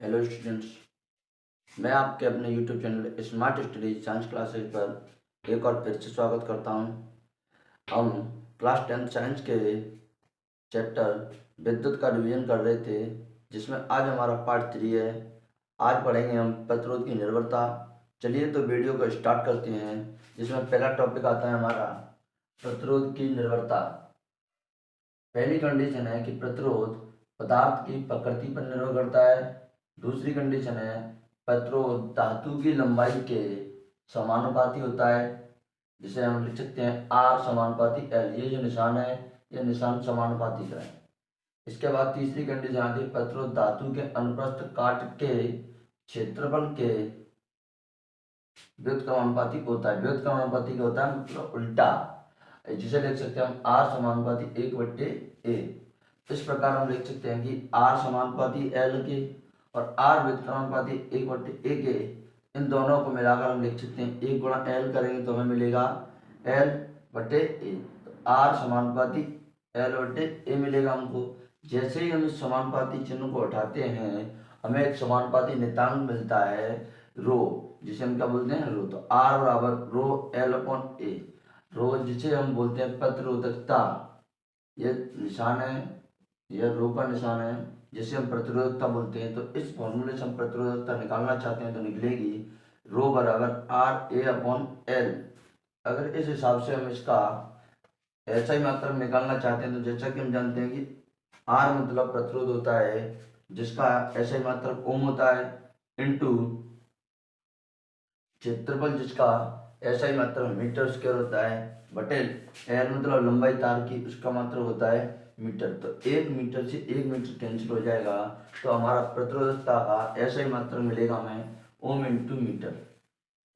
Hello students, मैं आपके अपने YouTube channel smart study science classes पर एक और फिर से स्वागत करता हूं। हम क्लास 10 साइंस के चैप्टर विद्युत का रिवीजन कर रहे थे, जिसमें आज हमारा पार्ट 3 है। आज पढ़ेंगे हम प्रतिरोध की निर्भरता। चलिए तो वीडियो को स्टार्ट करते हैं, जिसमें पहला टॉपिक आता है हमारा प्रतिरोध की निर्भरता। पहली कंडीशन है कि प्रतिरोध पदार्थ की प्रकृति पर निर्भर करता है। दूसरी कंडीशन है प्रतिरोध धातु की लंबाई के समानुपाती होता है, जिसे हम लिख सकते हैं R समानुपाती L। ये जो निशान है, ये निशान समानुपाती का है। इसके बाद तीसरी कंडीशन आती है प्रतिरोध धातु के अनुप्रस्थ काट के क्षेत्रफल के व्युत्क्रमानुपाती होता है। व्युत्क्रमानुपाती क्या होता है, मतलब उल्टा, जिसे लिख सकते हैं हम R समानुपाती 1/A। इस प्रकार हम लिख सकते हैं कि R समानुपाती L के और R व्युत्क्रमानुपाती 1/A के, इन दोनों को मिलाकर हम लिख सकते हैं 1 गुणा L करेंगे तो हमें मिलेगा L/A। तो R समानुपाती L/A मिलेगा हमको। जैसे ही हम इस समानुपाती चिन्ह को हटाते हैं, हमें एक समानुपाती नियतांक मिलता है रो, जिसे हम क्या बोलते हैं, रो। तो R बराबर रो L/A। रो जिसे हम बोलते हैं प्रतिरोधकता, ये निशान है, यह रो का निशान है, जिसे हम प्रतिरोधकता बोलते हैं। तो इस फॉर्मूले से हम प्रतिरोधकता निकालना चाहते हैं तो निकलेगी रो बराबर RA/L। अगर इस हिसाब से हम इसका SI मात्रक निकालना चाहते हैं, तो जैसा कि हम जानते हैं कि R मतलब प्रतिरोध होता है, जिसका SI मात्रक ओम होता है, इंटू क्षेत्रफल जिसका SI मात्रक मीटर स्क्वायर होता है, बटे L मतलब लंबाई तार की, उसका मात्रक होता है मीटर। तो 1 मीटर से 1 मीटर कैंसिल हो जाएगा, तो हमारा प्रतिरोधकता का SI मात्रक मिलेगा हमें ओम इंटू मीटर।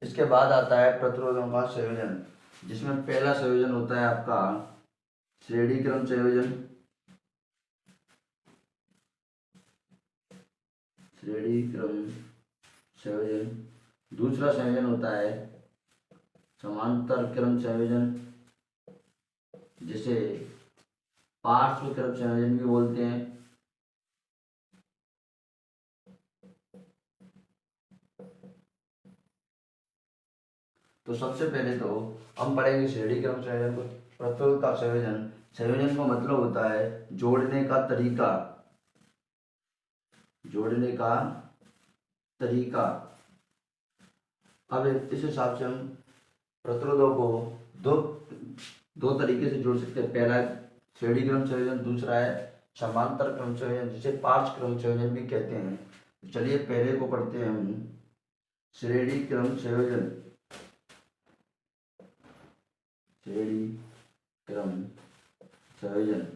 इसके बाद आता है प्रतिरोधों का संयोजन, जिसमें पहला संयोजन होता है आपका श्रेणी क्रम संयोजन। श्रेणी क्रम संयोजन। दूसरा संयोजन होता है समांतर क्रम संयोजन, जिसे पार्श्व क्रम संयोजन भी बोलते हैं। तो सबसे पहले तो हम पढ़ेंगे श्रेणी क्रम संयोजन को। प्रतिरोध का संयोजन, संयोजन का मतलब होता है जोड़ने का तरीका। जोड़ने का तरीका। अब इस हिसाब से हम प्रतिरोधों को दो दो तरीके से जोड़ सकते हैं। पहला श्रेणी क्रम संयोजन, दूसरा है समांतर क्रम संयोजन, जिसे पार्श्व क्रम संयोजन भी कहते हैं। तो चलिए पहले को पढ़ते हैं हम, श्रेणी क्रम संयोजन। श्रेणी क्रम संयोजन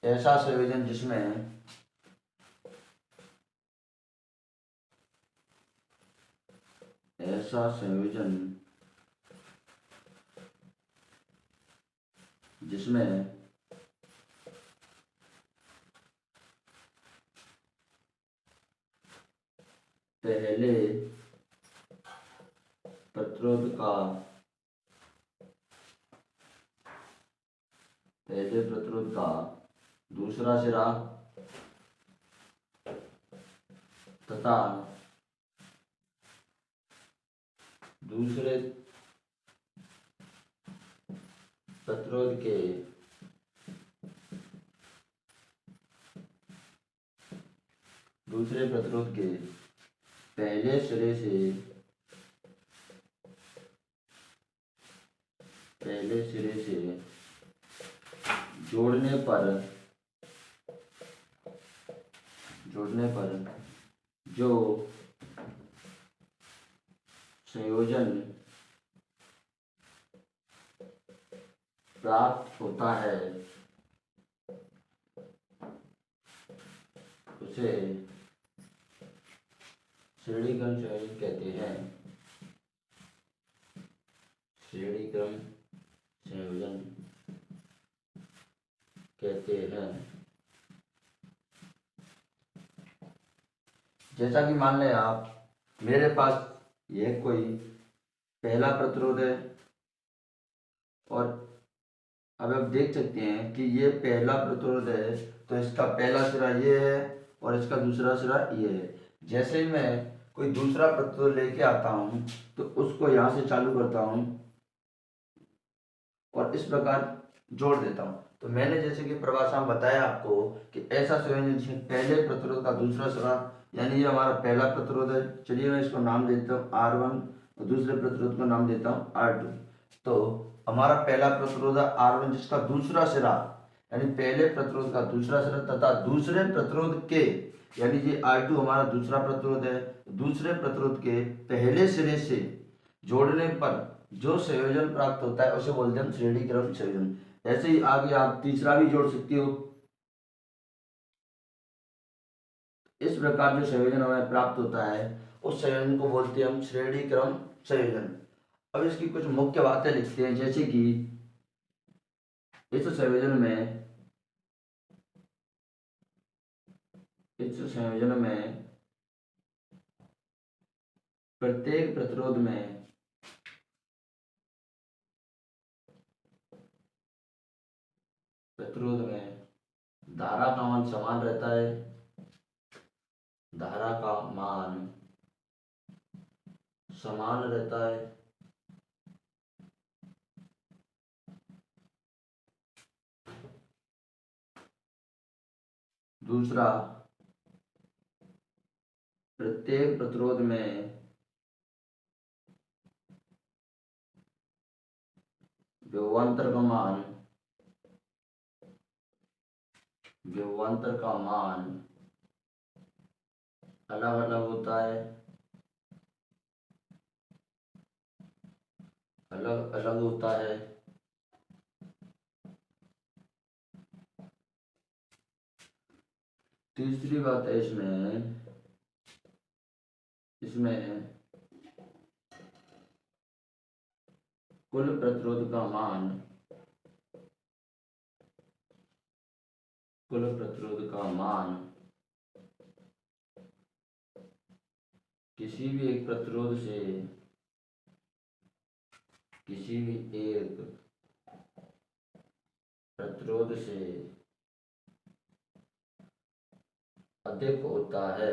ऐसा संयोजन जिसमें ऐसा संयोजन जिसमें पहले प्रतिरोध का दूसरा सिरा तथा दूसरे प्रतिरोध के पहले सिरे से जोड़ने पर जो संयोजन प्राप्त होता है, उसे श्रेणी क्रम संयोजन कहते हैं। श्रेणी क्रम संयोजन कहते हैं। जैसा कि मान लें आप, मेरे पास यह कोई पहला प्रतिरोध है और अब आप देख सकते हैं कि ये पहला प्रतिरोध है, तो इसका पहला सिरा ये है और इसका दूसरा सिरा ये है। जैसे ही मैं कोई दूसरा प्रतिरोध लेके आता हूँ तो उसको यहाँ से चालू करता हूँ और इस प्रकार जोड़ देता हूँ। तो मैंने जैसे कि परिभाषा में बताया आपको कि ऐसा संयोजन जिसमें पहले प्रतिरोध का दूसरा सिरा, यानी ये हमारा पहला प्रतिरोध है, चलिए मैं इसको नाम देता हूँ R1 और दूसरे प्रतिरोध को नाम देता हूँ R2। तो हमारा पहला प्रतिरोध है R1 जिसका दूसरा सिरा, यानी पहले प्रतिरोध का दूसरा सिरा तथा दूसरे प्रतिरोध के, यानी ये R2 हमारा दूसरा प्रतिरोध है, दूसरे प्रतिरोध के पहले सिरे से जोड़ने पर जो संयोजन प्राप्त होता है उसे बोलते हैं हम श्रेणी क्रम संयोजन। ऐसे ही आगे आप तीसरा भी जोड़ सकते हो। इस प्रकार जो संयोजन हमें प्राप्त होता है उस संयोजन को बोलते हैं हम श्रेणी क्रम संयोजन। अब इसकी कुछ मुख्य बातें लिखते हैं, जैसे कि इस संयोजन में प्रत्येक प्रतिरोध में धारा का मान समान रहता है, धारा का मान समान रहता है। दूसरा, प्रत्येक प्रतिरोध में विभवांतर का मान अलग अलग होता है, अलग अलग होता है। तीसरी बात है इसमें कुल प्रतिरोध का मान किसी भी एक प्रतिरोध से अधिक होता है।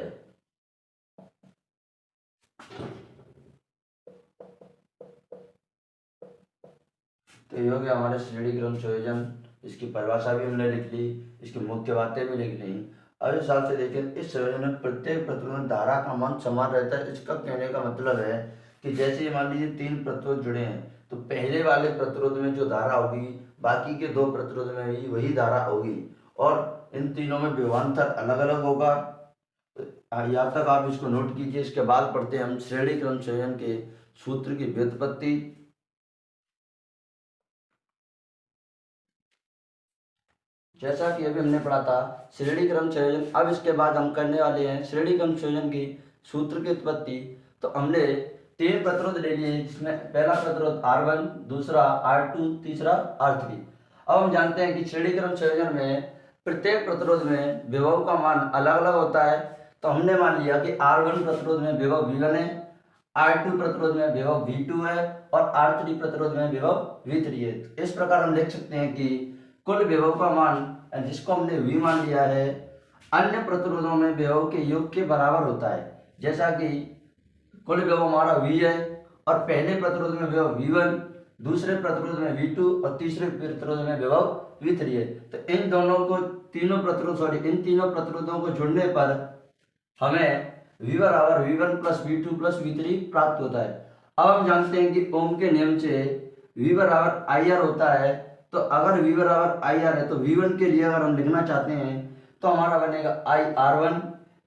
तो ये हो गया हमारे श्रेणी क्रम संयोजन। इसकी परिभाषा भी हमने लिख ली, इसकी मुख्य बातें भी लिख ली। अब इस हिसाब से देखें, इस संयोजन में प्रत्येक प्रतिरोध में धारा का मान समान रहता है। इसका कहने का मतलब है कि जैसे मान लीजिए 3 प्रतिरोध जुड़े हैं, तो पहले वाले प्रतिरोध में जो धारा होगी बाकी के 2 प्रतिरोध में भी वही धारा होगी और इन तीनों में विभवांतर अलग अलग होगा। यहाँ तक आप इसको नोट कीजिए। इसके बाद पढ़ते हैं हम श्रेणी क्रम संयोजन के सूत्र की व्युत्पत्ति। जैसा कि अभी हमने पढ़ा था श्रेणी क्रम संयोजन, अब इसके बाद हम करने वाले हैं श्रेणी क्रम संयोजन की सूत्र की उत्पत्ति। तो हमने 3 प्रतिरोध ले लिए, जिसमें पहला प्रतिरोध R1, दूसरा R2, तीसरा R3। अब हम जानते हैं कि श्रेणी क्रम संयोजन में प्रत्येक प्रतिरोध में विभव का मान अलग अलग होता है। तो हमने मान लिया कि R1 प्रतिरोध में विभव V1 है, R2 प्रतिरोध में विभव V2 है और R3 प्रतिरोध में विभव V3 है। इस प्रकार हम लिख सकते हैं कि कुल विभव का मान, जिसको हमने V मान लिया है, अन्य प्रतिरोधों में विभव के योग के बराबर होता है। जैसा कि कुल विभव हमारा V है और पहले प्रतिरोध में विभव V1, दूसरे प्रतिरोध में V2 और तीसरे प्रतिरोध में विभव V3 है। तो इन तीनों प्रतिरोधों को जोड़ने पर हमें V बराबर V1 plus V2 plus V3 प्राप्त होता है। अब हम जानते हैं कि ओम के नियम से V बराबर IR होता है। तो अगर V बराबर IR है तो V1 के लिए अगर हम लिखना चाहते हैं तो हमारा बनेगा IR1,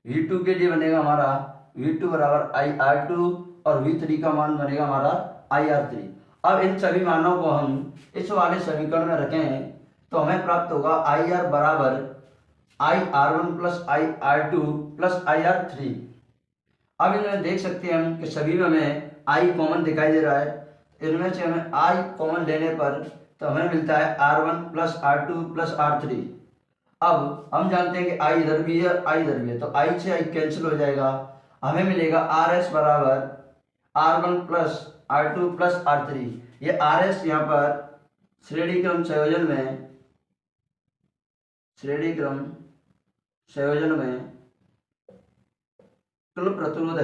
V2 के लिए बनेगा हमारा V2 बराबर IR2 और V3 का मान बनेगा हमारा IR3। अब इन सभी मानों को हम इस वाले समीकरण में रखें तो हमें प्राप्त होगा IR बराबर IR1 plus IR2 plus IR3। अब इनमें देख सकते हैं हम कि सभी में हमें I कॉमन दिखाई दे रहा है। इनमें से हमें I कॉमन लेने पर तो हमें मिलता है R1 plus R2 plus R3। अब हम जानते हैं कि I इधर भी है, I इधर भी है, तो I से I कैंसिल हो जाएगा। हमें मिलेगा RS बराबर R1 plus R2 plus R3। ये RS यहाँ पर श्रेणी क्रम संयोजन में कुल प्रतिरोध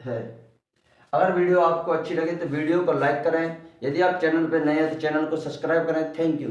है, अगर वीडियो आपको अच्छी लगे तो वीडियो को लाइक करें, यदि आप चैनल पर नए हैं तो चैनल को सब्सक्राइब करें। Thank you.